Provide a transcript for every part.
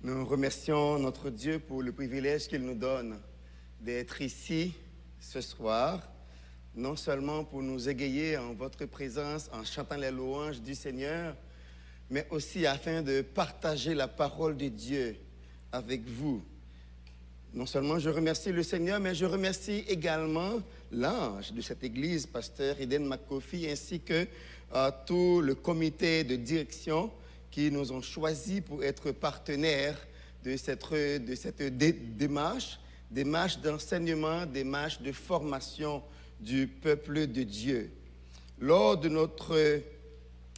Nous remercions notre Dieu pour le privilège qu'il nous donne d'être ici ce soir, non seulement pour nous égayer en votre présence en chantant les louanges du Seigneur, mais aussi afin de partager la parole de Dieu avec vous. Non seulement je remercie le Seigneur, mais je remercie également l'ange de cette église, pasteur Eden McCoffey, ainsi que tout le comité de direction qui nous ont choisis pour être partenaires de cette démarche d'enseignement, démarche de formation du peuple de Dieu. Lors de notre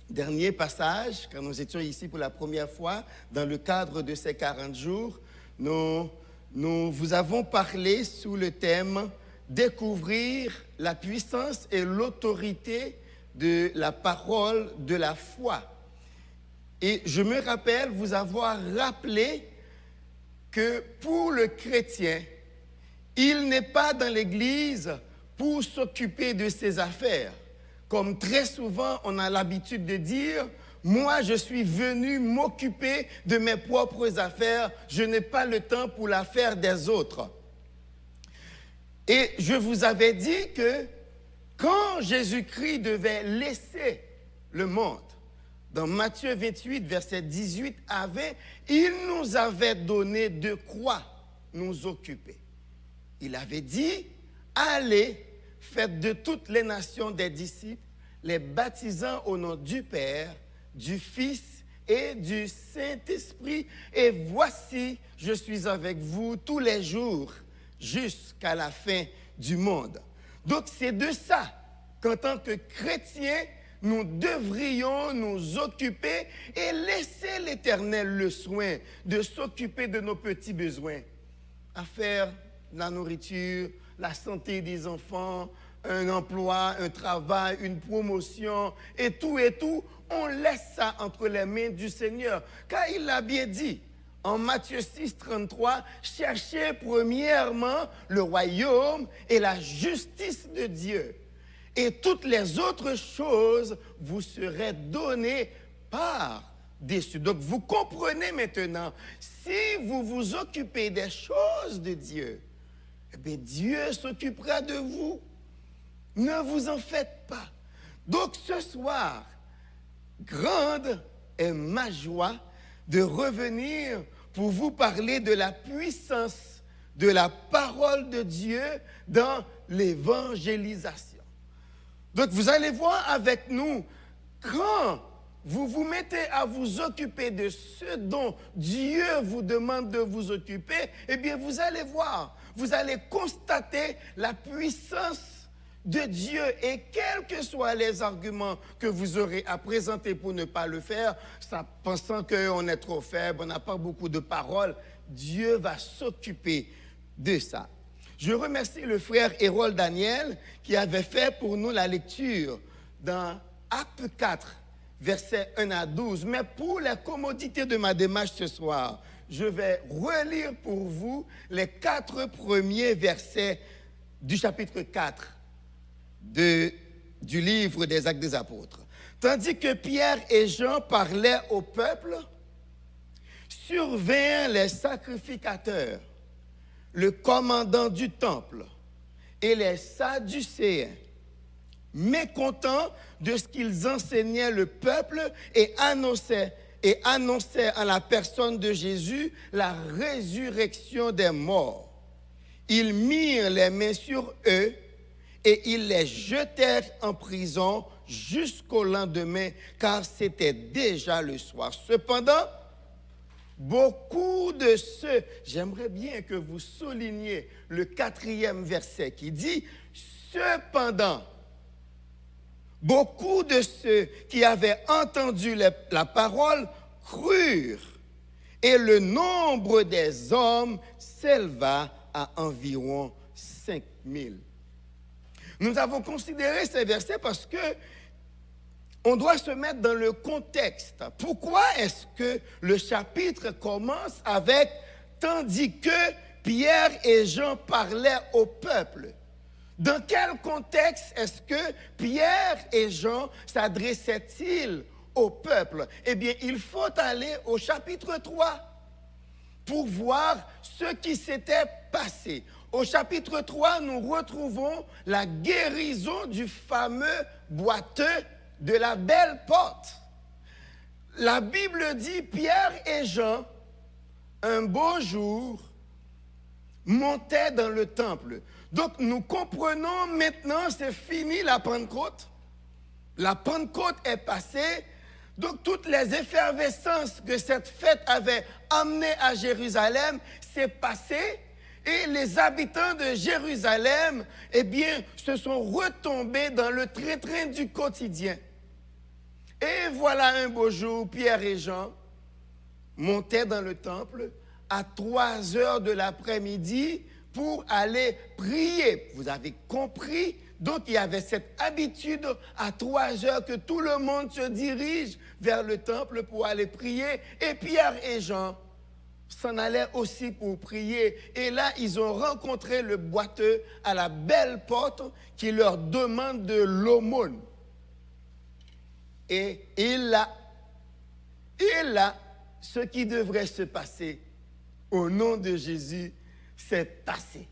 dernier passage, quand nous étions ici pour la première fois, dans le cadre de ces 40 jours, nous vous avons parlé sous le thème « Découvrir la puissance et l'autorité de la parole de la foi ». Et je me rappelle vous avoir rappelé que pour le chrétien, il n'est pas dans l'Église pour s'occuper de ses affaires. Comme très souvent, on a l'habitude de dire « Moi, je suis venu m'occuper de mes propres affaires. Je n'ai pas le temps pour l'affaire des autres. » Et je vous avais dit que quand Jésus-Christ devait laisser le monde, dans Matthieu 28, verset 18 à 20, il nous avait donné de quoi nous occuper. Il avait dit, allez, faites de toutes les nations des disciples, les baptisant au nom du Père, du Fils et du Saint-Esprit. Et voici, je suis avec vous tous les jours jusqu'à la fin du monde. Donc c'est de ça qu'en tant que chrétiens, nous devrions nous occuper et laisser l'Éternel le soin de s'occuper de nos petits besoins. À faire la nourriture, la santé des enfants, un emploi, un travail, une promotion et tout, on laisse ça entre les mains du Seigneur. Car il l'a bien dit en Matthieu 6, 33, « Cherchez premièrement le royaume et la justice de Dieu. Et toutes les autres choses vous seraient données par-dessus. » Donc vous comprenez maintenant, si vous vous occupez des choses de Dieu, eh bien Dieu s'occupera de vous. Ne vous en faites pas. Donc ce soir, grande est ma joie de revenir pour vous parler de la puissance de la parole de Dieu dans l'évangélisation. Donc vous allez voir avec nous, quand vous vous mettez à vous occuper de ce dont Dieu vous demande de vous occuper, eh bien vous allez voir, vous allez constater la puissance de Dieu, et quels que soient les arguments que vous aurez à présenter pour ne pas le faire, pensant qu'on est trop faible, on n'a pas beaucoup de paroles, Dieu va s'occuper de ça. Je remercie le frère Hérol Daniel qui avait fait pour nous la lecture dans Acte 4, versets 1 à 12. Mais pour la commodité de ma démarche ce soir, je vais relire pour vous les 4 premiers versets du chapitre 4 du livre des Actes des Apôtres. Tandis que Pierre et Jean parlaient au peuple, survinrent les sacrificateurs, le commandant du temple et les Sadducéens, mécontents de ce qu'ils enseignaient le peuple et annonçaient en la personne de Jésus la résurrection des morts. Ils mirent les mains sur eux et ils les jetèrent en prison jusqu'au lendemain, car c'était déjà le soir. Cependant, beaucoup de ceux, j'aimerais bien que vous souligniez le 4e verset qui dit « Cependant, beaucoup de ceux qui avaient entendu la parole crurent, et le nombre des hommes s'éleva à environ 5000. » Nous avons considéré ces versets parce que on doit se mettre dans le contexte. Pourquoi est-ce que le chapitre commence avec « Tandis que Pierre et Jean parlaient au peuple ». Dans quel contexte est-ce que Pierre et Jean s'adressaient-ils au peuple? Eh bien, il faut aller au chapitre 3. pour voir ce qui s'était passé. Au chapitre 3, nous retrouvons la guérison du fameux boiteux de la belle porte. La Bible dit, Pierre et Jean, un beau jour, montaient dans le temple. Donc nous comprenons maintenant, c'est fini la Pentecôte. La Pentecôte est passée. Donc toutes les effervescences que cette fête avait amenées à Jérusalem, c'est passé. Et les habitants de Jérusalem, eh bien, se sont retombés dans le train-train du quotidien. Et voilà un beau jour, Pierre et Jean montaient dans le temple à 3 heures de l'après-midi pour aller prier. Vous avez compris? Donc, il y avait cette habitude à 3 heures que tout le monde se dirige vers le temple pour aller prier. Et Pierre et Jean s'en allaient aussi pour prier. Et là, ils ont rencontré le boiteux à la belle porte qui leur demande de l'aumône. Et là, ce qui devrait se passer au nom de Jésus, s'est passé.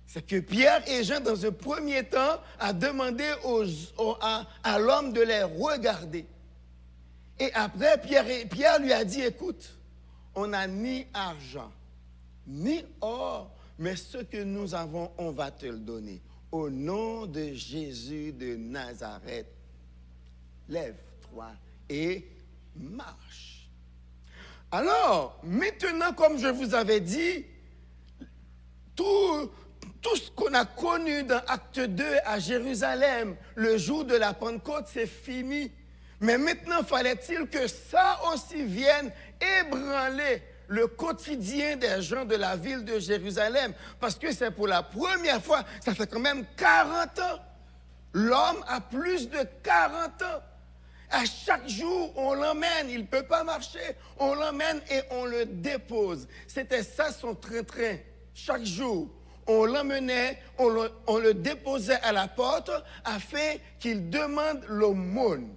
C'est que Pierre et Jean, dans un premier temps, a demandé à l'homme de les regarder. Et après, Pierre lui a dit, écoute, on n'a ni argent, ni or, mais ce que nous avons, on va te le donner. Au nom de Jésus de Nazareth, lève-toi et marche. Alors, maintenant, comme je vous avais dit, tout ce qu'on a connu dans Acte 2 à Jérusalem, le jour de la Pentecôte, c'est fini. Mais maintenant, fallait-il que ça aussi vienne ébranler le quotidien des gens de la ville de Jérusalem. Parce que c'est pour la première fois, ça fait quand même 40 ans. L'homme a plus de 40 ans. À chaque jour, on l'emmène, il ne peut pas marcher, on l'emmène et on le dépose. C'était ça son train-train. Chaque jour, on l'emmenait, on le déposait à la porte afin qu'il demande l'aumône.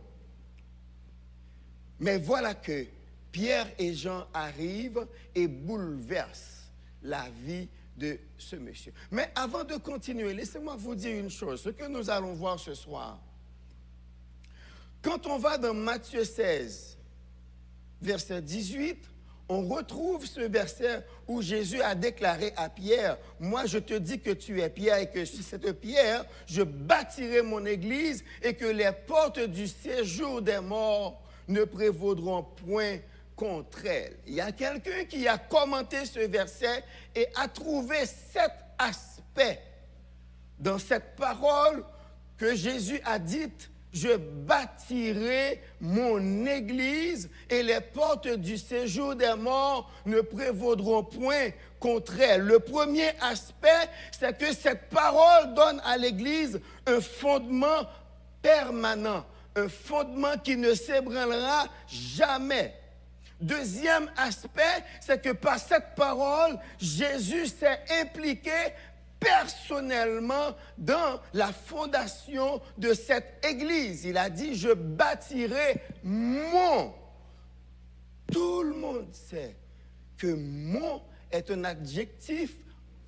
Mais voilà que Pierre et Jean arrivent et bouleversent la vie de ce monsieur. Mais avant de continuer, laissez-moi vous dire une chose, ce que nous allons voir ce soir. Quand on va dans Matthieu 16, verset 18, on retrouve ce verset où Jésus a déclaré à Pierre, « Moi, je te dis que tu es Pierre et que sur cette pierre, je bâtirai mon église et que les portes du séjour des morts ne prévaudront point contre elle. » Il y a quelqu'un qui a commenté ce verset et a trouvé 7 aspects dans cette parole que Jésus a dite, je bâtirai mon église et les portes du séjour des morts ne prévaudront point contre elle. Le premier aspect, c'est que cette parole donne à l'église un fondement permanent, un fondement qui ne s'ébranlera jamais. Deuxième aspect, c'est que par cette parole, Jésus s'est impliqué personnellement dans la fondation de cette église. Il a dit, je bâtirai mon. Tout le monde sait que mon est un adjectif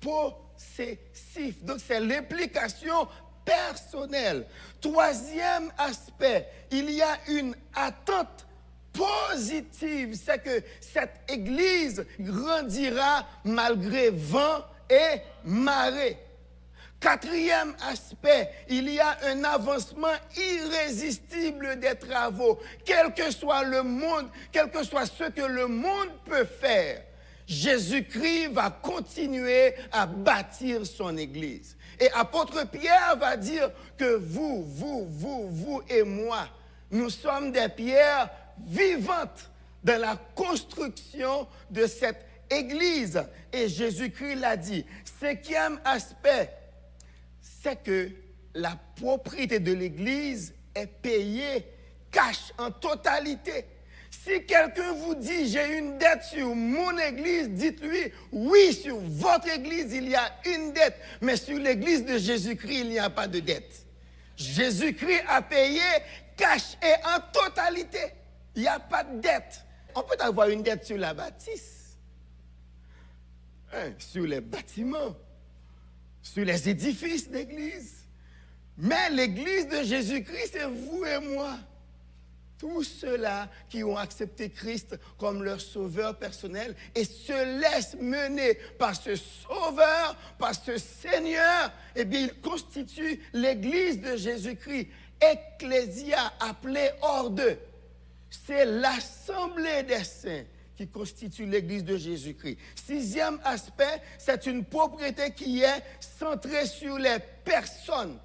possessif. Donc c'est l'implication personnelle. Troisième aspect, il y a une attente positive. C'est que cette église grandira malgré vent et marée. Quatrième aspect, il y a un avancement irrésistible des travaux. Quel que soit le monde, quel que soit ce que le monde peut faire, Jésus-Christ va continuer à bâtir son église. Et apôtre Pierre va dire que vous et moi, nous sommes des pierres vivantes dans la construction de cette église. Et Jésus-Christ l'a dit. Cinquième aspect, c'est que la propriété de l'église est payée cash en totalité. Si quelqu'un vous dit, j'ai une dette sur mon église, dites-lui, oui, sur votre église, il y a une dette. Mais sur l'église de Jésus-Christ, il n'y a pas de dette. Jésus-Christ a payé cash et en totalité. Il n'y a pas de dette. On peut avoir une dette sur la bâtisse, sur les bâtiments, sur les édifices d'église. Mais l'église de Jésus-Christ, c'est vous et moi. Tous ceux-là qui ont accepté Christ comme leur sauveur personnel et se laissent mener par ce sauveur, par ce Seigneur, eh bien, ils constituent l'église de Jésus-Christ. Ecclésia, appelée hors d'eux. C'est l'assemblée des saints qui constitue l'église de Jésus-Christ. Sixième aspect, c'est une propriété qui est centrée sur les personnes.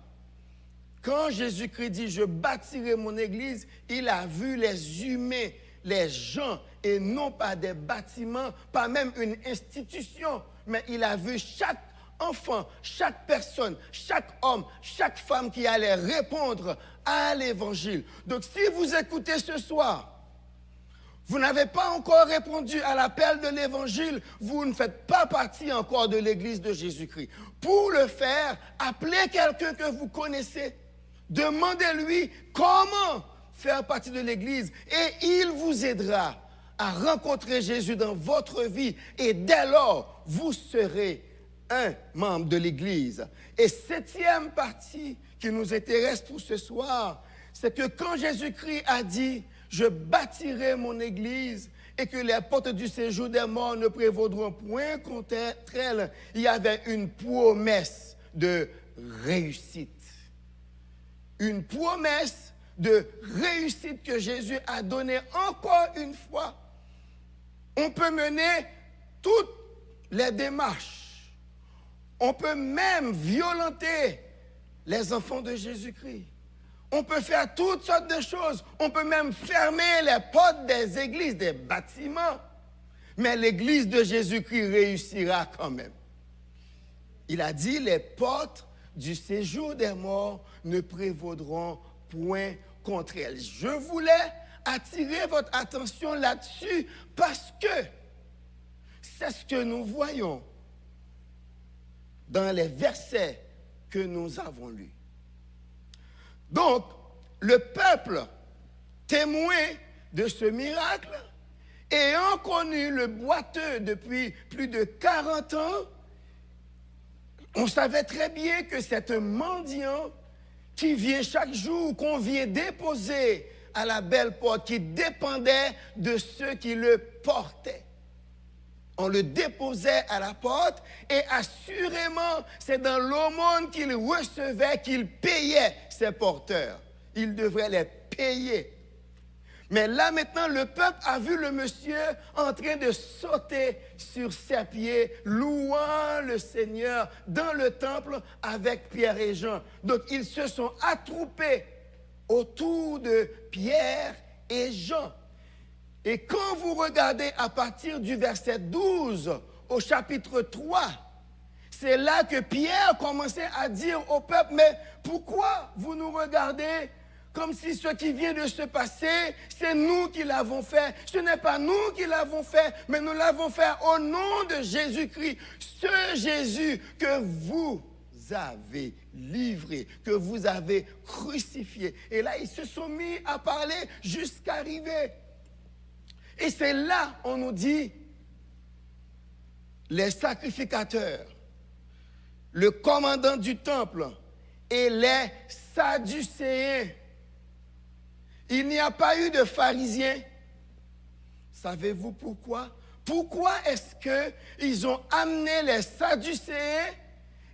Quand Jésus-Christ dit « je bâtirai mon église », il a vu les humains, les gens, et non pas des bâtiments, pas même une institution, mais il a vu chaque enfant, chaque personne, chaque homme, chaque femme qui allait répondre à l'évangile. Donc si vous écoutez ce soir, vous n'avez pas encore répondu à l'appel de l'évangile, vous ne faites pas partie encore de l'église de Jésus-Christ. Pour le faire, appelez quelqu'un que vous connaissez. Demandez-lui comment faire partie de l'église et il vous aidera à rencontrer Jésus dans votre vie et dès lors, vous serez un membre de l'église. Et septième partie qui nous intéresse pour ce soir, c'est que quand Jésus-Christ a dit « je bâtirai mon église » et que les portes du séjour des morts ne prévaudront point contre elle, il y avait une promesse de réussite. Une promesse de réussite que Jésus a donnée encore une fois. On peut mener toutes les démarches. On peut même violenter les enfants de Jésus-Christ. On peut faire toutes sortes de choses. On peut même fermer les portes des églises, des bâtiments. Mais l'église de Jésus-Christ réussira quand même. Il a dit, les portes du séjour des morts ne prévaudront point contre elle. Je voulais attirer votre attention là-dessus parce que c'est ce que nous voyons dans les versets que nous avons lus. Donc, le peuple, témoin de ce miracle, ayant connu le boiteux depuis plus de 40 ans, on savait très bien que c'est un mendiant qui vient chaque jour, qu'on vient déposer à la belle porte, qui dépendait de ceux qui le portaient. On le déposait à la porte et assurément, c'est dans l'aumône qu'il recevait qu'il payait ses porteurs. Il devrait les payer. Mais là maintenant, le peuple a vu le monsieur en train de sauter sur ses pieds, louant le Seigneur dans le temple avec Pierre et Jean. Donc ils se sont attroupés autour de Pierre et Jean. Et quand vous regardez à partir du verset 12 au chapitre 3, c'est là que Pierre commençait à dire au peuple, mais pourquoi vous nous regardez comme si ce qui vient de se passer, c'est nous qui l'avons fait. Ce n'est pas nous qui l'avons fait, mais nous l'avons fait au nom de Jésus-Christ. Ce Jésus que vous avez livré, que vous avez crucifié. Et là, ils se sont mis à parler jusqu'à arriver. Et c'est là, on nous dit, les sacrificateurs, le commandant du temple et les Sadducéens. Il n'y a pas eu de pharisiens. Savez-vous pourquoi? Pourquoi est-ce qu'ils ont amené les Sadducéens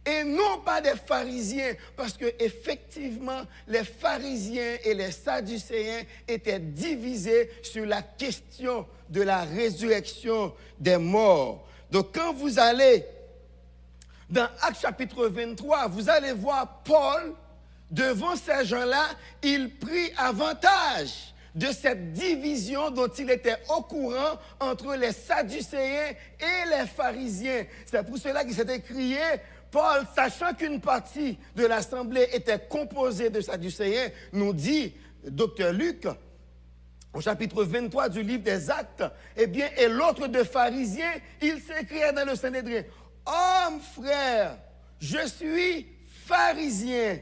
et non pas des pharisiens? Parce qu'effectivement, les pharisiens et les Sadducéens étaient divisés sur la question de la résurrection des morts. Donc quand vous allez dans Actes chapitre 23, vous allez voir Paul. Devant ces gens-là, il prit avantage de cette division dont il était au courant entre les Sadducéens et les pharisiens. C'est pour cela qu'il s'est écrié, Paul, sachant qu'une partie de l'assemblée était composée de Sadducéens, nous dit Dr. Luc, au chapitre 23 du livre des Actes, eh bien, et l'autre de pharisiens, il s'écriait dans le Sanhédrin, « Homme, frère, je suis pharisien. »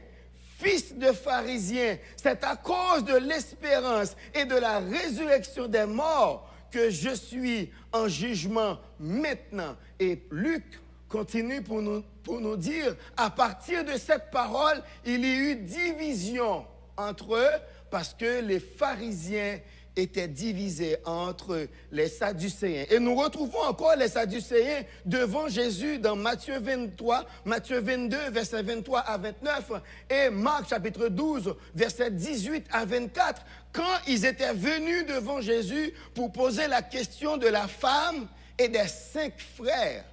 Fils de pharisien, c'est à cause de l'espérance et de la résurrection des morts que je suis en jugement maintenant. Et Luc continue pour nous dire, à partir de cette parole, il y a eu division entre eux parce que les pharisiens étaient divisés entre les Sadducéens. Et nous retrouvons encore les Sadducéens devant Jésus dans Matthieu 23, Matthieu 22, versets 23 à 29, et Marc chapitre 12, versets 18 à 24, quand ils étaient venus devant Jésus pour poser la question de la femme et des 5 frères,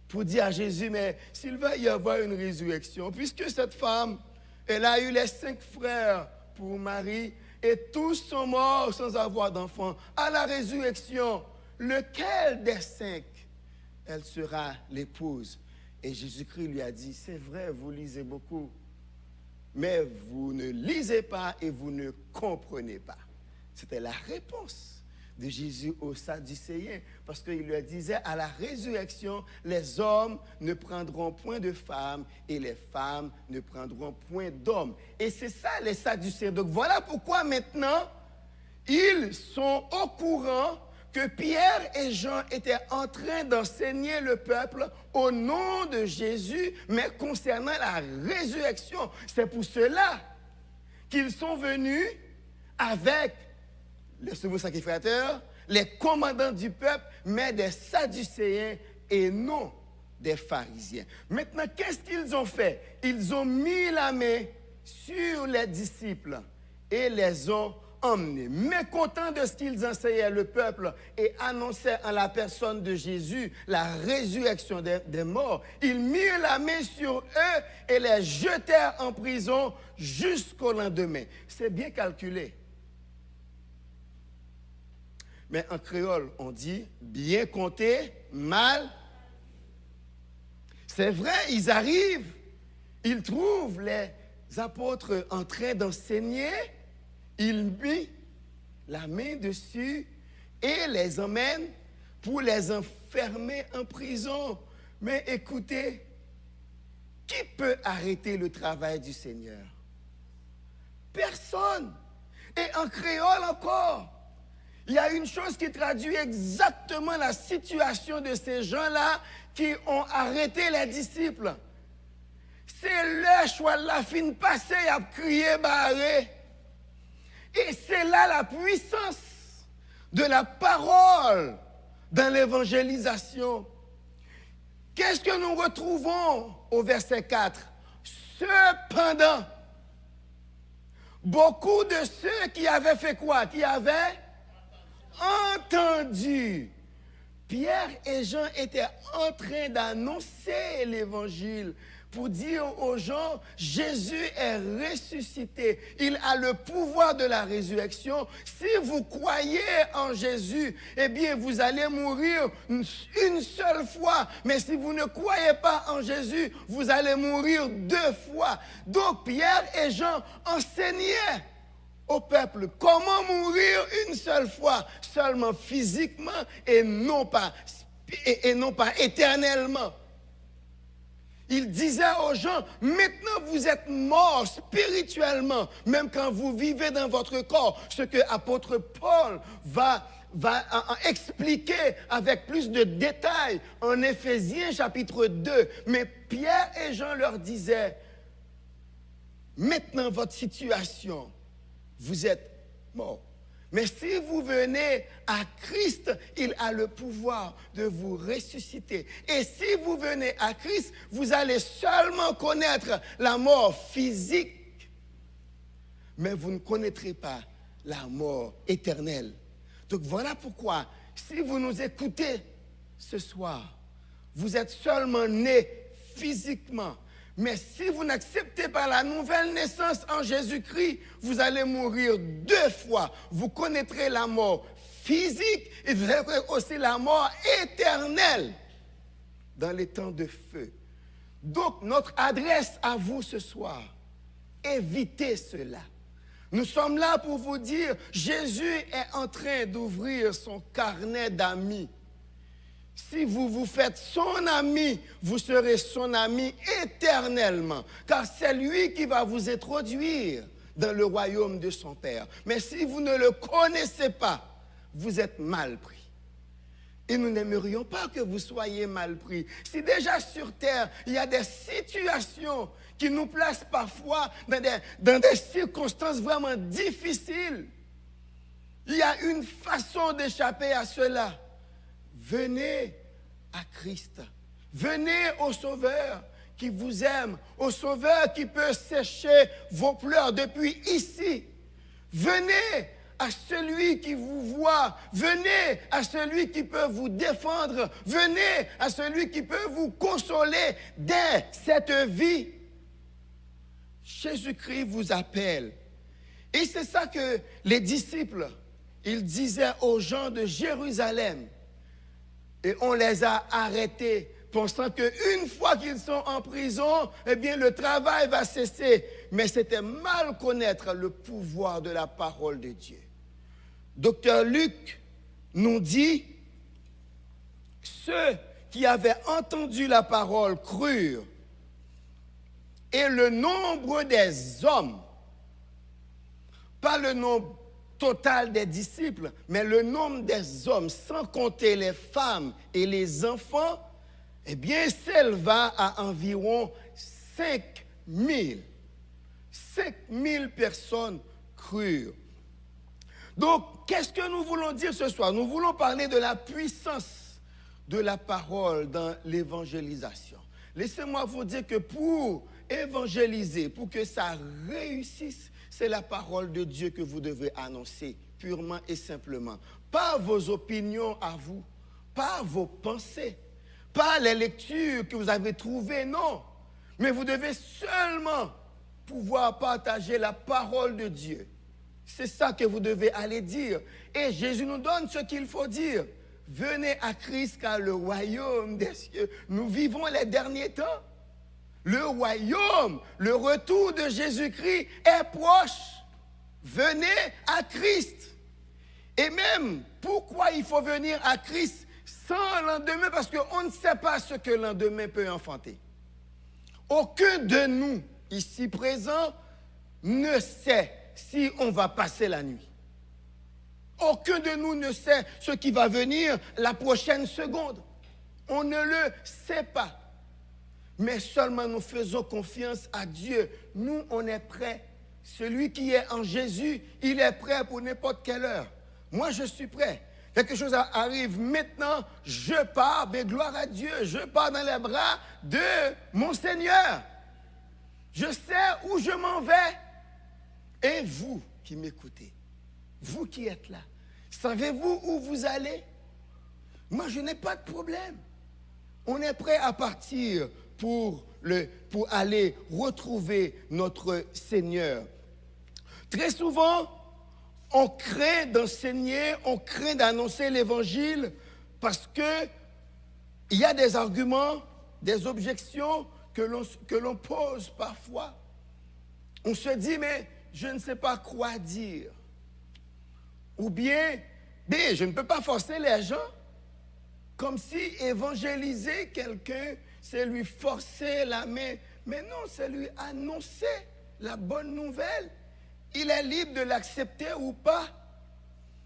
pour dire à Jésus, mais s'il va y avoir une résurrection, puisque cette femme, elle a eu les 5 frères pour mari, et tous sont morts sans avoir d'enfants. À la résurrection, lequel des 5 elle sera l'épouse? Et Jésus-Christ lui a dit, c'est vrai, vous lisez beaucoup, mais vous ne lisez pas et vous ne comprenez pas. C'était la réponse de Jésus aux Sadducéens, parce qu'il leur disait, à la résurrection, les hommes ne prendront point de femmes et les femmes ne prendront point d'hommes. Et c'est ça les Sadducéens. Donc voilà pourquoi maintenant, ils sont au courant que Pierre et Jean étaient en train d'enseigner le peuple au nom de Jésus, mais concernant la résurrection. C'est pour cela qu'ils sont venus avec les souverains sacrificateurs, les commandants du peuple, mais des Sadducéens et non des pharisiens. Maintenant, qu'est-ce qu'ils ont fait? Ils ont mis la main sur les disciples et les ont emmenés. Mécontents de ce qu'ils enseignaient le peuple et annonçaient en la personne de Jésus la résurrection des morts, ils mirent la main sur eux et les jetèrent en prison jusqu'au lendemain. C'est bien calculé. Mais en créole, on dit bien compté, mal. C'est vrai, ils arrivent, ils trouvent les apôtres en train d'enseigner, ils mettent la main dessus et les emmènent pour les enfermer en prison. Mais écoutez, qui peut arrêter le travail du Seigneur? Personne. Et en créole encore, il y a une chose qui traduit exactement la situation de ces gens-là qui ont arrêté les disciples. C'est leur choix, la fin passée, ils ont crié barré. Et c'est là la puissance de la parole dans l'évangélisation. Qu'est-ce que nous retrouvons au verset 4? Cependant, beaucoup de ceux qui avaient fait quoi? Qui avaient entendu. Pierre et Jean étaient en train d'annoncer l'évangile pour dire aux gens, Jésus est ressuscité. Il a le pouvoir de la résurrection. Si vous croyez en Jésus, eh bien, vous allez mourir une seule fois. Mais si vous ne croyez pas en Jésus, vous allez mourir 2 fois. Donc, Pierre et Jean enseignaient au peuple comment mourir une seule fois, seulement physiquement et non pas éternellement. Il disait aux gens, maintenant vous êtes morts spirituellement, même quand vous vivez dans votre corps, ce que l'apôtre Paul va expliquer avec plus de détails en Éphésiens chapitre 2. Mais Pierre et Jean leur disaient, maintenant votre situation, vous êtes morts. Mais si vous venez à Christ, il a le pouvoir de vous ressusciter. Et si vous venez à Christ, vous allez seulement connaître la mort physique, mais vous ne connaîtrez pas la mort éternelle. Donc voilà pourquoi, si vous nous écoutez ce soir, vous êtes seulement nés physiquement. Mais si vous n'acceptez pas la nouvelle naissance en Jésus-Christ, vous allez mourir 2 fois. Vous connaîtrez la mort physique et vous connaîtrez aussi la mort éternelle dans les temps de feu. Donc, notre adresse à vous ce soir, évitez cela. Nous sommes là pour vous dire, Jésus est en train d'ouvrir son carnet d'amis. Si vous vous faites son ami, vous serez son ami éternellement. Car c'est lui qui va vous introduire dans le royaume de son Père. Mais si vous ne le connaissez pas, vous êtes mal pris. Et nous n'aimerions pas que vous soyez mal pris. Si déjà sur terre, il y a des situations qui nous placent parfois dans des circonstances vraiment difficiles, il y a une façon d'échapper à cela. Venez à Christ. Venez au Sauveur qui vous aime, au Sauveur qui peut sécher vos pleurs depuis ici. Venez à celui qui vous voit. Venez à celui qui peut vous défendre. Venez à celui qui peut vous consoler dès cette vie. Jésus-Christ vous appelle. Et c'est ça que les disciples, ils disaient aux gens de Jérusalem. Et on les a arrêtés, pensant qu'une fois qu'ils sont en prison, eh bien, le travail va cesser. Mais c'était mal connaître le pouvoir de la parole de Dieu. Docteur Luc nous dit, ceux qui avaient entendu la parole crurent, et le nombre des hommes, pas le nombre total des disciples, mais le nombre des hommes, sans compter les femmes et les enfants, eh bien, s'éleva à environ 5000. 5000 personnes crurent. Donc, qu'est-ce que nous voulons dire ce soir? Nous voulons parler de la puissance de la parole dans l'évangélisation. Laissez-moi vous dire que pour évangéliser, pour que ça réussisse, c'est la parole de Dieu que vous devez annoncer purement et simplement. Pas vos opinions à vous, pas vos pensées, pas les lectures que vous avez trouvées, non. Mais vous devez seulement pouvoir partager la parole de Dieu. C'est ça que vous devez aller dire. Et Jésus nous donne ce qu'il faut dire. Venez à Christ car le royaume des cieux, nous vivons les derniers temps. Le royaume, le retour de Jésus-Christ est proche. Venez à Christ. Et même, pourquoi il faut venir à Christ sans lendemain? Parce qu'on ne sait pas ce que lendemain peut enfanter. Aucun de nous, ici présents, ne sait si on va passer la nuit. Aucun de nous ne sait ce qui va venir la prochaine seconde. On ne le sait pas. Mais seulement nous faisons confiance à Dieu. Nous, on est prêts. Celui qui est en Jésus, il est prêt pour n'importe quelle heure. Moi, je suis prêt. Quelque chose arrive maintenant, je pars, mais gloire à Dieu, je pars dans les bras de mon Seigneur. Je sais où je m'en vais. Et vous qui m'écoutez, vous qui êtes là, savez-vous où vous allez? Moi, je n'ai pas de problème. On est prêt à partir pour aller retrouver notre Seigneur. Très souvent, on craint d'enseigner, on craint d'annoncer l'Évangile parce qu'il y a des arguments, des objections que l'on pose parfois. On se dit, mais je ne sais pas quoi dire. Ou bien, je ne peux pas forcer les gens. Comme si évangéliser quelqu'un, c'est lui forcer la main. Mais non, c'est lui annoncer la bonne nouvelle. Il est libre de l'accepter ou pas.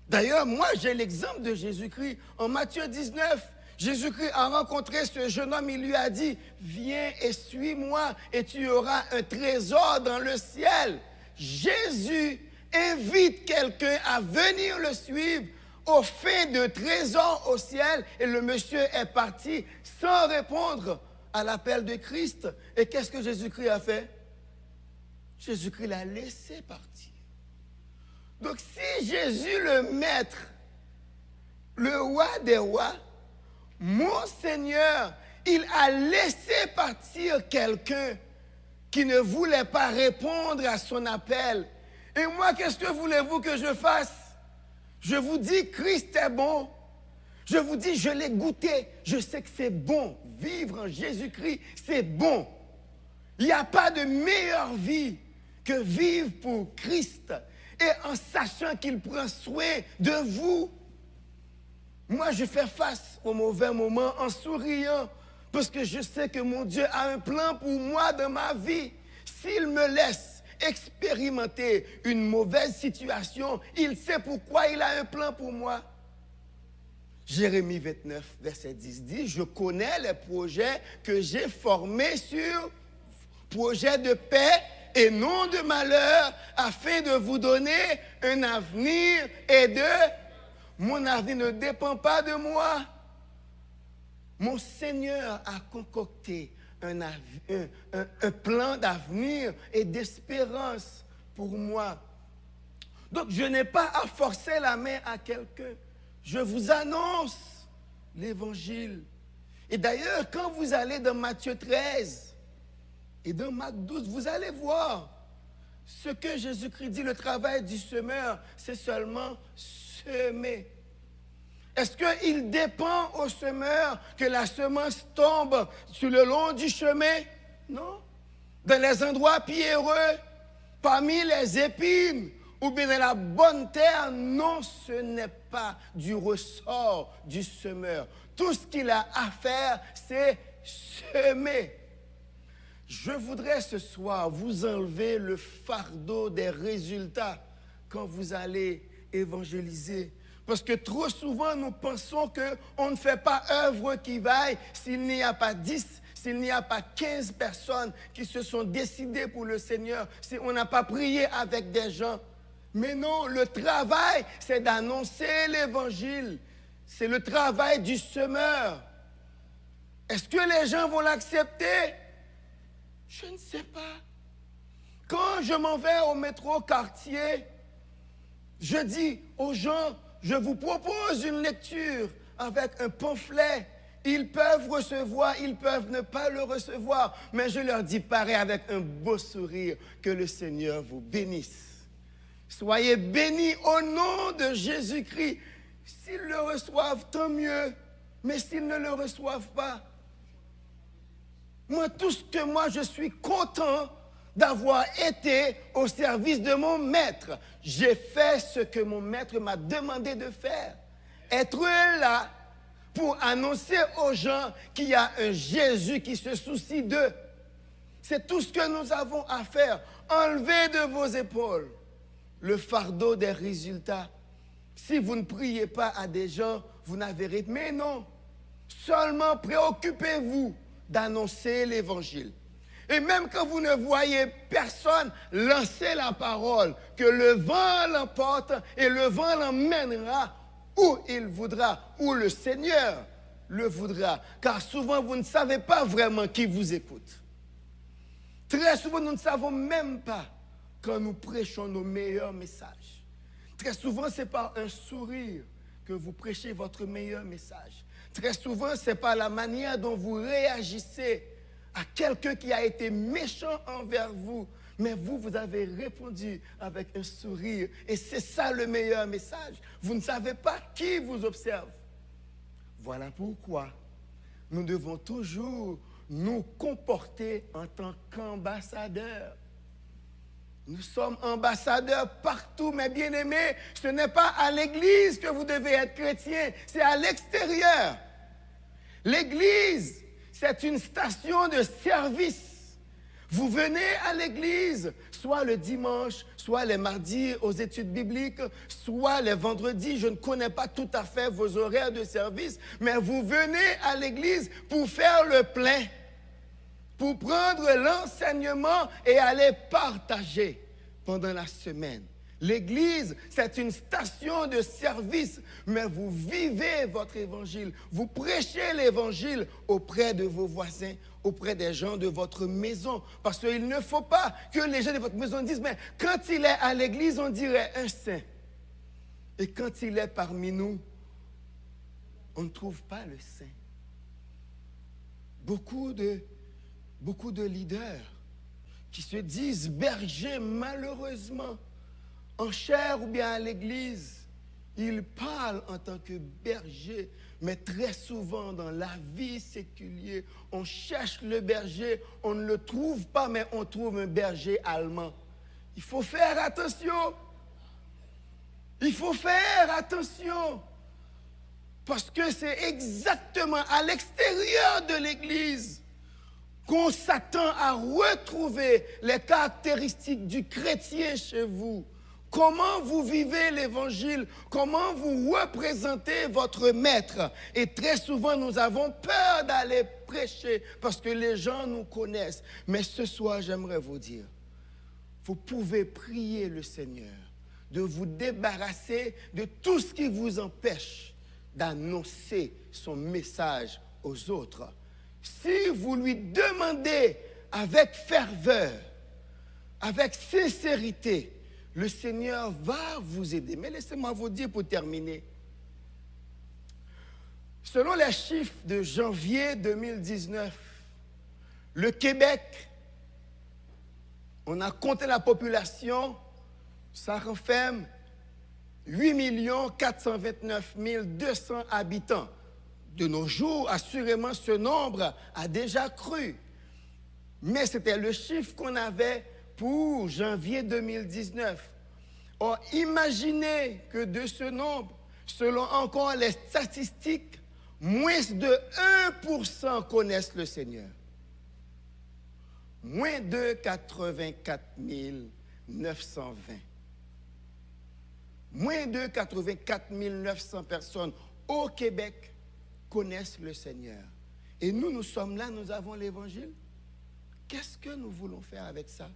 D'ailleurs, moi, j'ai l'exemple de Jésus-Christ. En Matthieu 19, Jésus-Christ a rencontré ce jeune homme. Il lui a dit, viens et suis-moi et tu auras un trésor dans le ciel. Jésus invite quelqu'un à venir le suivre au fin d'un trésor au ciel, et le monsieur est parti sans répondre à l'appel de Christ. Et qu'est-ce que Jésus-Christ a fait? Jésus-Christ l'a laissé partir. Donc si Jésus le maître, le roi des rois, mon Seigneur, il a laissé partir quelqu'un qui ne voulait pas répondre à son appel. Et moi, qu'est-ce que voulez-vous que je fasse? Je vous dis, Christ est bon. Je vous dis, je l'ai goûté. Je sais que c'est bon. Vivre en Jésus-Christ, c'est bon. Il n'y a pas de meilleure vie que vivre pour Christ et en sachant qu'il prend soin de vous. Moi, je fais face aux mauvais moments en souriant parce que je sais que mon Dieu a un plan pour moi dans ma vie. S'il me laisse expérimenter une mauvaise situation, il sait pourquoi il a un plan pour moi. Jérémie 29, verset 10 dit, je connais les projets que j'ai formés sur projets de paix et non de malheur, afin de vous donner un avenir et de... Mon avenir ne dépend pas de moi. Mon Seigneur a concocté un plan d'avenir et d'espérance pour moi. Donc, je n'ai pas à forcer la main à quelqu'un. Je vous annonce l'évangile. Et d'ailleurs, quand vous allez dans Matthieu 13 et dans Marc 12, vous allez voir ce que Jésus-Christ dit, le travail du semeur, c'est seulement semer. Est-ce qu'il dépend au semeur que la semence tombe sur le long du chemin? Non. Dans les endroits pierreux, parmi les épines, ou bien dans la bonne terre, non, ce n'est pas du ressort du semeur. Tout ce qu'il a à faire, c'est semer. Je voudrais ce soir vous enlever le fardeau des résultats quand vous allez évangéliser. Parce que trop souvent, nous pensons qu'on ne fait pas œuvre qui vaille s'il n'y a pas 10, s'il n'y a pas 15 personnes qui se sont décidées pour le Seigneur, si on n'a pas prié avec des gens. Mais non, le travail, c'est d'annoncer l'évangile. C'est le travail du semeur. Est-ce que les gens vont l'accepter? Je ne sais pas. Quand je m'en vais au métro quartier, je dis aux gens, je vous propose une lecture avec un pamphlet. Ils peuvent recevoir, ils peuvent ne pas le recevoir. Mais je leur dis, pareil, avec un beau sourire, que le Seigneur vous bénisse. Soyez bénis au nom de Jésus-Christ. S'ils le reçoivent, tant mieux. Mais s'ils ne le reçoivent pas, tout ce que je suis content d'avoir été au service de mon maître. J'ai fait ce que mon maître m'a demandé de faire. Être là pour annoncer aux gens qu'il y a un Jésus qui se soucie d'eux. C'est tout ce que nous avons à faire. Enlevez de vos épaules le fardeau des résultats. Si vous ne priez pas à des gens, vous n'avez rien. Mais non, seulement préoccupez-vous d'annoncer l'évangile. Et même quand vous ne voyez personne, lancez la parole, que le vent l'emporte et le vent l'emmènera où il voudra, où le Seigneur le voudra. Car souvent, vous ne savez pas vraiment qui vous écoute. Très souvent, nous ne savons même pas quand nous prêchons nos meilleurs messages. Très souvent, c'est par un sourire que vous prêchez votre meilleur message. Très souvent, c'est par la manière dont vous réagissez à quelqu'un qui a été méchant envers vous. Mais vous avez répondu avec un sourire. Et c'est ça le meilleur message. Vous ne savez pas qui vous observe. Voilà pourquoi nous devons toujours nous comporter en tant qu'ambassadeurs. Nous sommes ambassadeurs partout, mes bien-aimés. Ce n'est pas à l'église que vous devez être chrétien, c'est à l'extérieur. L'église, c'est une station de service. Vous venez à l'église, soit le dimanche, soit les mardis aux études bibliques, soit les vendredis. Je ne connais pas tout à fait vos horaires de service, mais vous venez à l'église pour faire le plein, pour prendre l'enseignement et aller partager pendant la semaine. L'église, c'est une station de service, mais vous vivez votre évangile. Vous prêchez l'évangile auprès de vos voisins, auprès des gens de votre maison. Parce qu'il ne faut pas que les gens de votre maison disent, mais quand il est à l'église, on dirait un saint. Et quand il est parmi nous, on ne trouve pas le saint. Beaucoup de leaders qui se disent bergers, malheureusement, en chair ou bien à l'église, ils parlent en tant que berger, mais très souvent dans la vie séculière, on cherche le berger, on ne le trouve pas, mais on trouve un berger allemand. Il faut faire attention. Il faut faire attention. Parce que c'est exactement à l'extérieur de l'église qu'on s'attend à retrouver les caractéristiques du chrétien chez vous. Comment vous vivez l'évangile? Comment vous représentez votre maître? Et très souvent, nous avons peur d'aller prêcher parce que les gens nous connaissent. Mais ce soir, j'aimerais vous dire, vous pouvez prier le Seigneur de vous débarrasser de tout ce qui vous empêche d'annoncer son message aux autres. Si vous lui demandez avec ferveur, avec sincérité, le Seigneur va vous aider. Mais laissez-moi vous dire pour terminer. Selon les chiffres de janvier 2019, le Québec, on a compté la population, ça renferme 8 429 200 habitants. De nos jours, assurément, ce nombre a déjà cru. Mais c'était le chiffre qu'on avait pour janvier 2019. Or, imaginez que de ce nombre, selon encore les statistiques, moins de 1% connaissent le Seigneur. Moins de 84 920. Moins de 84 900 personnes au Québec connaissent le Seigneur. Et nous sommes là, nous avons l'Évangile. Qu'est-ce que nous voulons faire avec ça?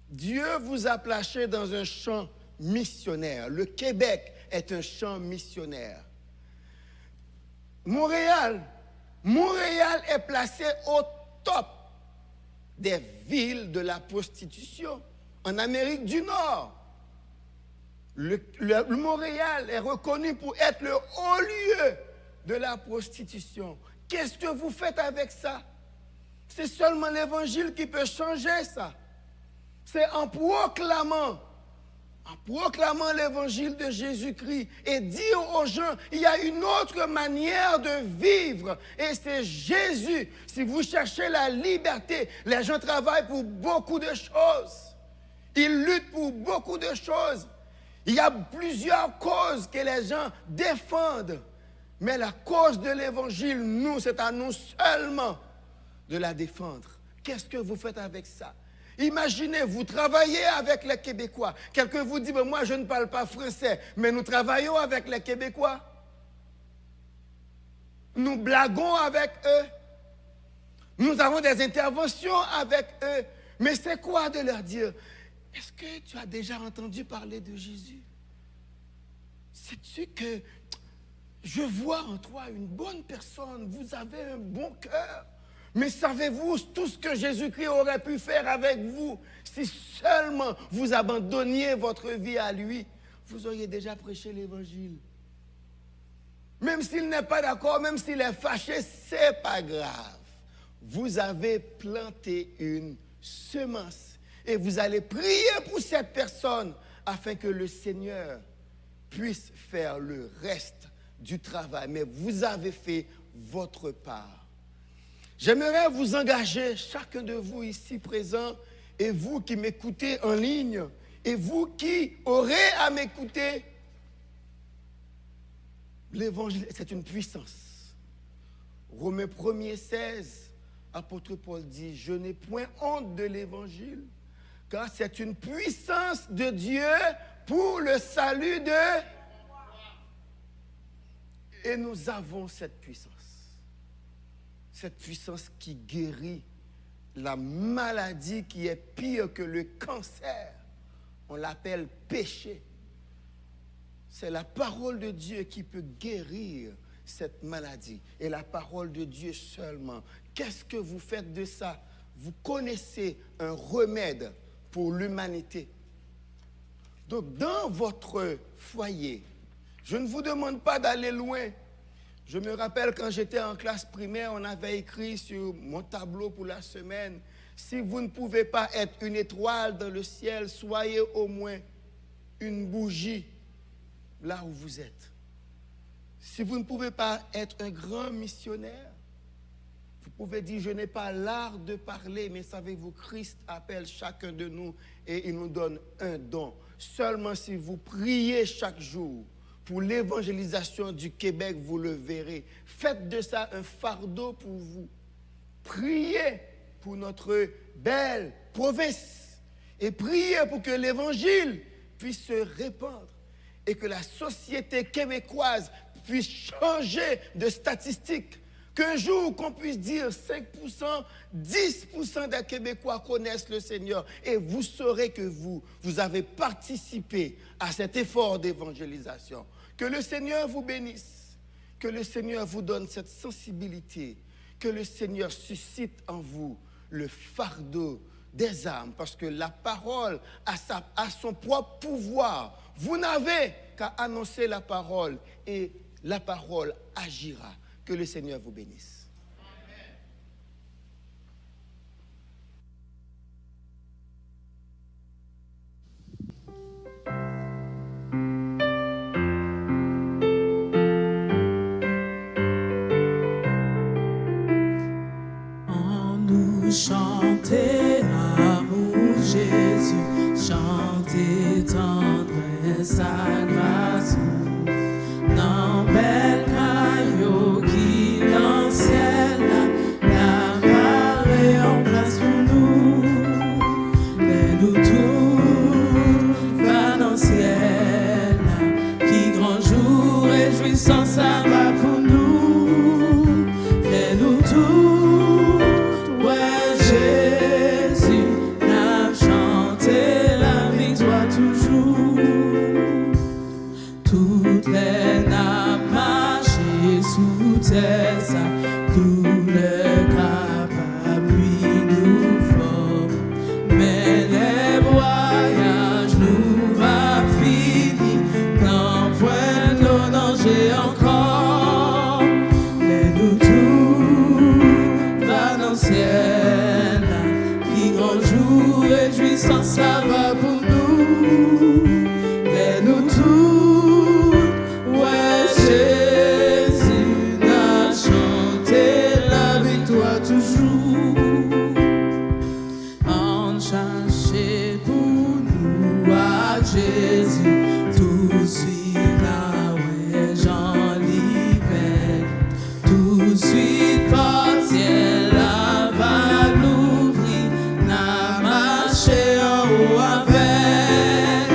Dieu vous a placé dans un champ missionnaire. Le Québec est un champ missionnaire. Montréal est placé au top des villes de la prostitution en Amérique du Nord. Le Montréal est reconnu pour être le haut lieu de la prostitution. Qu'est-ce que vous faites avec ça? C'est seulement l'Évangile qui peut changer ça. C'est en proclamant l'Évangile de Jésus-Christ et dire aux gens, il y a une autre manière de vivre et c'est Jésus. Si vous cherchez la liberté, les gens travaillent pour beaucoup de choses. Ils luttent pour beaucoup de choses. Il y a plusieurs causes que les gens défendent. Mais la cause de l'Évangile, c'est à nous seulement de la défendre. Qu'est-ce que vous faites avec ça? Imaginez, vous travaillez avec les Québécois. Quelqu'un vous dit, moi je ne parle pas français, mais nous travaillons avec les Québécois. Nous blaguons avec eux. Nous avons des interventions avec eux. Mais c'est quoi de leur dire, est-ce que tu as déjà entendu parler de Jésus? Sais-tu que je vois en toi une bonne personne, vous avez un bon cœur. Mais savez-vous tout ce que Jésus-Christ aurait pu faire avec vous si seulement vous abandonniez votre vie à lui? Vous auriez déjà prêché l'Évangile. Même s'il n'est pas d'accord, même s'il est fâché, c'est pas grave. Vous avez planté une semence et vous allez prier pour cette personne afin que le Seigneur puisse faire le reste du travail. Mais vous avez fait votre part. J'aimerais vous engager, chacun de vous ici présent, et vous qui m'écoutez en ligne, et vous qui aurez à m'écouter. L'évangile, c'est une puissance. Romains 1er 16, apôtre Paul dit, je n'ai point honte de l'évangile, car c'est une puissance de Dieu pour le salut de... Et nous avons cette puissance. Cette puissance qui guérit la maladie qui est pire que le cancer. On l'appelle péché. C'est la parole de Dieu qui peut guérir cette maladie. Et la parole de Dieu seulement. Qu'est-ce que vous faites de ça? Vous connaissez un remède pour l'humanité. Donc, dans votre foyer, je ne vous demande pas d'aller loin. Je me rappelle quand j'étais en classe primaire, on avait écrit sur mon tableau pour la semaine, si vous ne pouvez pas être une étoile dans le ciel, soyez au moins une bougie là où vous êtes. Si vous ne pouvez pas être un grand missionnaire, vous pouvez dire, je n'ai pas l'art de parler, mais savez-vous, Christ appelle chacun de nous et il nous donne un don. Seulement si vous priez chaque jour, pour l'évangélisation du Québec, vous le verrez. Faites de ça un fardeau pour vous. Priez pour notre belle province. Et priez pour que l'évangile puisse se répandre et que la société québécoise puisse changer de statistiques. Qu'un jour, qu'on puisse dire 5%, 10% des Québécois connaissent le Seigneur. Et vous saurez que vous avez participé à cet effort d'évangélisation. Que le Seigneur vous bénisse. Que le Seigneur vous donne cette sensibilité. Que le Seigneur suscite en vous le fardeau des âmes. Parce que la parole a son propre pouvoir. Vous n'avez qu'à annoncer la parole et la parole agira. Que le Seigneur vous bénisse. En nous chanter amour Jésus, chanter tendresse à grâce. Non, belle caillou qui dans ciel la marée en place pour nous. Mais nous tous va dans ciel qui grand jour réjouissant ça va pour nous. Mais nous tous, ouais Jésus, n'a chanté la victoire toujours. Toutes les n'a marché sous terre, sa douleur capable lui nous forme. Mais les voyages nous va finir, n'en point nos dangers encore. Mais nous tous va dans le ciel, qui grand jour réjouissant ça va pour nous. Mais nous tous, ouais Jésus n'a chanté la victoire toujours. En chercher pour nous à Jésus, tout suit là ouais j'en libère. Tout de suite partir là va l'ouvrir, n'a marché en haut avec.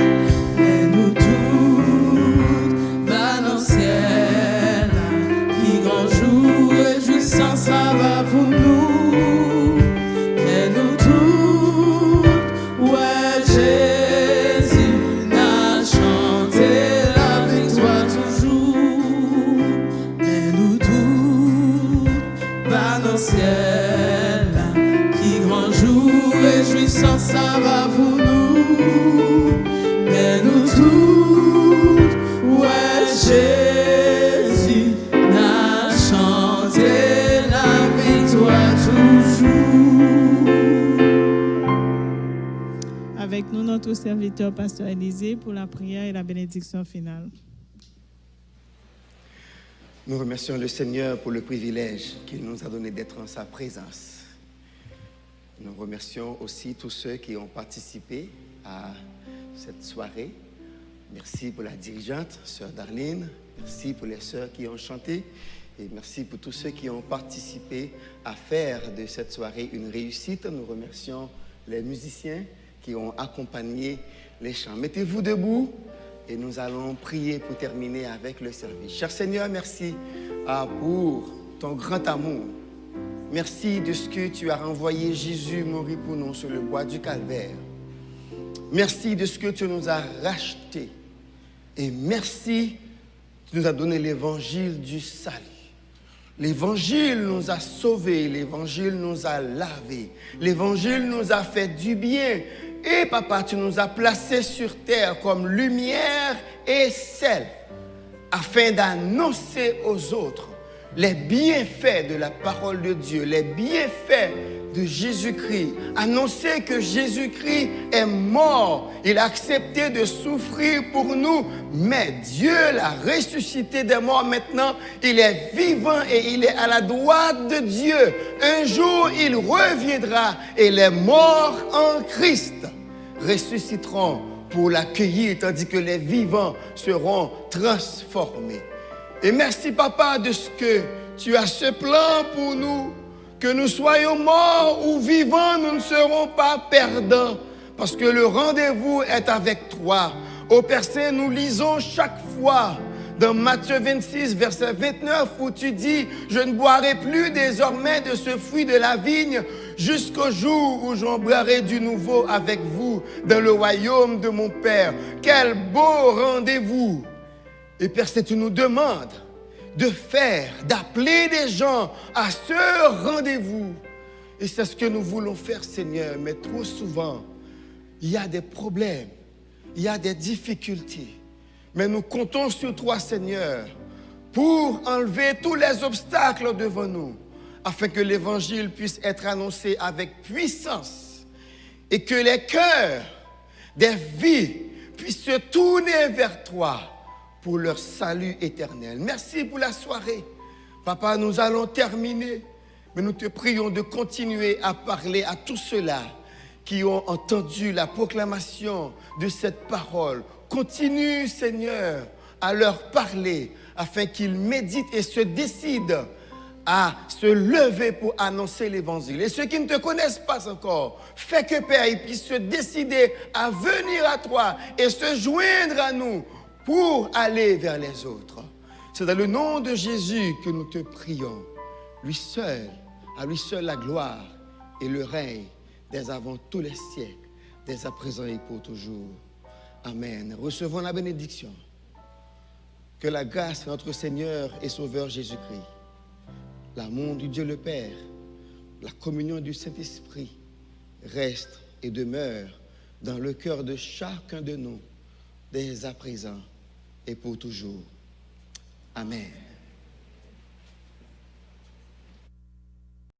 Mais nous tous va dans le ciel, qui grand jour réjouissant ça va pour nous. Mais nous tous, ouais Jésus n'a chanté la victoire toujours. Mais nous tous va dans le ciel, qui grand jour réjouissant ça va pour nous. Mais nous tous, ouais Jésus n'a chanté la victoire toujours. Avec nous, notre serviteur, Pasteur Élisée, pour la prière et la bénédiction finale. Nous remercions le Seigneur pour le privilège qu'il nous a donné d'être en sa présence. Nous remercions aussi tous ceux qui ont participé à cette soirée. Merci pour la dirigeante, Sœur Darlene. Merci pour les sœurs qui ont chanté. Et merci pour tous ceux qui ont participé à faire de cette soirée une réussite. Nous remercions les musiciens qui ont accompagné les chants. Mettez-vous debout et nous allons prier pour terminer avec le service. Cher Seigneur, merci pour ton grand amour. Merci de ce que tu as renvoyé Jésus mourir pour nous sur le bois du Calvaire. Merci de ce que tu nous as rachetés. Et merci, tu nous as donné l'évangile du salut. L'évangile nous a sauvés, l'évangile nous a lavés, l'évangile nous a fait du bien. Et papa, tu nous as placés sur terre comme lumière et sel, afin d'annoncer aux autres les bienfaits de la parole de Dieu, les bienfaits de Jésus-Christ. Annoncer que Jésus-Christ est mort, il a accepté de souffrir pour nous, mais Dieu l'a ressuscité des morts maintenant, il est vivant et il est à la droite de Dieu. Un jour, il reviendra et les morts en Christ ressusciteront pour l'accueillir, tandis que les vivants seront transformés. Et merci, Papa, de ce que tu as ce plan pour nous, que nous soyons morts ou vivants, nous ne serons pas perdants, parce que le rendez-vous est avec toi. Ô Père Saint, nous lisons chaque fois dans Matthieu 26, verset 29, où tu dis « Je ne boirai plus désormais de ce fruit de la vigne jusqu'au jour où j'en boirai du nouveau avec vous dans le royaume de mon Père. » Quel beau rendez-vous! Et Père Saint, tu nous demandes de faire, d'appeler des gens à ce rendez-vous. Et c'est ce que nous voulons faire, Seigneur. Mais trop souvent, il y a des problèmes, il y a des difficultés. Mais nous comptons sur toi, Seigneur, pour enlever tous les obstacles devant nous, afin que l'Évangile puisse être annoncé avec puissance et que les cœurs des vies puissent se tourner vers toi pour leur salut éternel. Merci pour la soirée. Papa, nous allons terminer, mais nous te prions de continuer à parler à tous ceux-là qui ont entendu la proclamation de cette parole. Continue, Seigneur, à leur parler afin qu'ils méditent et se décident à se lever pour annoncer l'Évangile. Et ceux qui ne te connaissent pas encore, fais que, Père, ils puissent se décider à venir à toi et se joindre à nous pour aller vers les autres. C'est dans le nom de Jésus que nous te prions. Lui seul, à lui seul la gloire et le règne dès avant tous les siècles, dès à présent et pour toujours. Amen. Recevons la bénédiction. Que la grâce de notre Seigneur et Sauveur Jésus-Christ, l'amour du Dieu le Père, la communion du Saint-Esprit reste et demeure dans le cœur de chacun de nous, dès à présent et pour toujours. Amen.